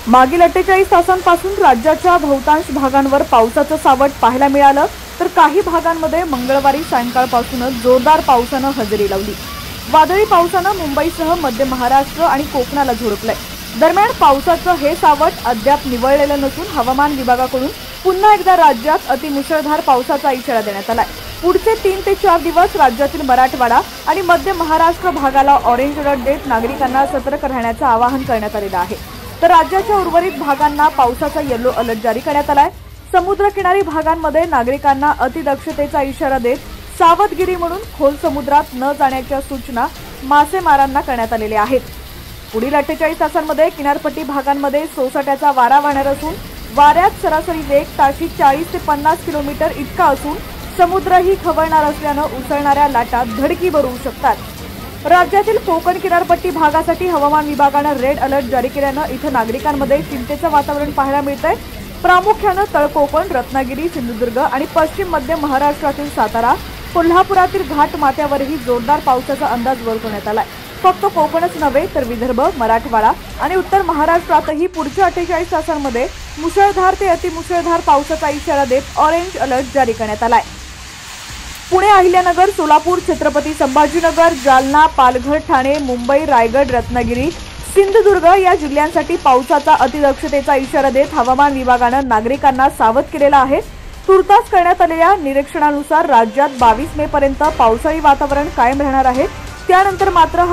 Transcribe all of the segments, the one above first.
मागील 48 तासांपासून राज्याच्या बहुतांश भागांवर पावसाचं सावट पाहायला मिळालं, तर काही भागांमध्ये मंगळवारी सायंकाळपासूनच जोरदार पावसानं हजेरी लावली। वादळी पावसानं मुंबईसह मध्य महाराष्ट्र आणि कोकणाला झोडपलंय। दरम्यान पावसाचं हे सावट अद्याप निवळलेलं नसून हवामान विभागाकडून पुन्हा एकदा राज्यात अतिमुसळधार पावसाचा इशारा देण्यात आलाय। पुढचे 3 ते 4 दिवस राज्यातील मराठवाडा आणि मध्य महाराष्ट्र भागाला ऑरेंज अलर्ट देत नागरिकांना सतर्क राहण्याचं आवाहन करण्यात आलेलं आहे। तर राज्याच्या उर्वरित भागांना पावसाचा येलो अलर्ट जारी करण्यात आलाय। समुद्रकिनारी भागांमध्ये नागरिकांना अतिदक्षतेचा इशारा देत सावधगिरी म्हणून खोल समुद्रात न जाण्याच्या सूचना मासेमारांना करण्यात आलेल्या आहेत। पुढील 48 तासांमध्ये किनारपट्टी भागांमध्ये सोसाट्याचा वारा वाहणार असून वाऱ्यात सरासरी वेग ताशी 40 ते 50 किलोमीटर इतका असून समुद्रही खवळणार असल्यानं उसळणाऱ्या लाटा धडकी भरू शकतात। राज्यातील कोकण किनारपट्टी भागासाठी हवामान विभागानं रेड अलर्ट जारी केल्यानं इथं नागरिकांमध्ये चिंतेचं वातावरण पाहायला मिळतंय। प्रामुख्यानं तळकोकण, रत्नागिरी, सिंधुदुर्ग आणि पश्चिम मध्य महाराष्ट्रातील सातारा, कोल्हापुरातील घाट माथ्यावरही जोरदार पावसाचा अंदाज वर्तवण्यात आलाय। फक्त कोकणच नव्हे तर विदर्भ, मराठवाडा आणि उत्तर महाराष्ट्रातही पुढच्या 48 तासांमध्ये मुसळधार ते अतिमुसळधार पावसाचा इशारा देत ऑरेंज अलर्ट जारी करण्यात आलाय। पुणे, अहिल्यानगर, सोलापूर, छत्रपती संभाजीनगर, जालना, पालघर, ठाणे, मुंबई, रायगड, रत्नागिरी, सिंधुदुर्ग या जिल्ह्यांसाठी पावसाचा अतिदक्षतेचा इशारा देत हवामान विभागानं नागरिकांना सावध केलेलं आहे। तुर्तास करण्यात आलेल्या निरीक्षणानुसार राज्यात 22 मे पर्यंत पावसाळी वातावरण कायम राहणार आहे। त्यानंतर मात्र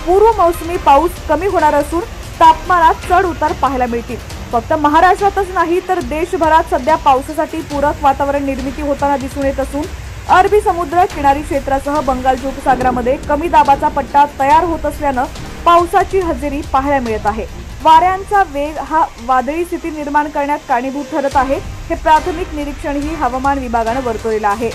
पूर्व मोसमी पाऊस कमी होणार असून तापमानात चढ उतार पाहायला मिळतील। फक्त महाराष्ट्रातच नाही तर देशभरात सध्या पावसासाठी पूरक वातावरण निर्मिती होताना दिसून येत असून अरबी समुद्र किनारी क्षेत्रासह बंगालच्या उपसागरामध्ये कमी दाबाचा पट्टा तयार होत असल्यानं पावसाची हजेरी पाहायला मिळत आहे। वाऱ्यांचा वेग हा वादळी स्थिती निर्माण करण्यात कारणीभूत ठरत आहे, हे प्राथमिक निरीक्षणही हवामान विभागानं वर्तवलेलं आहे।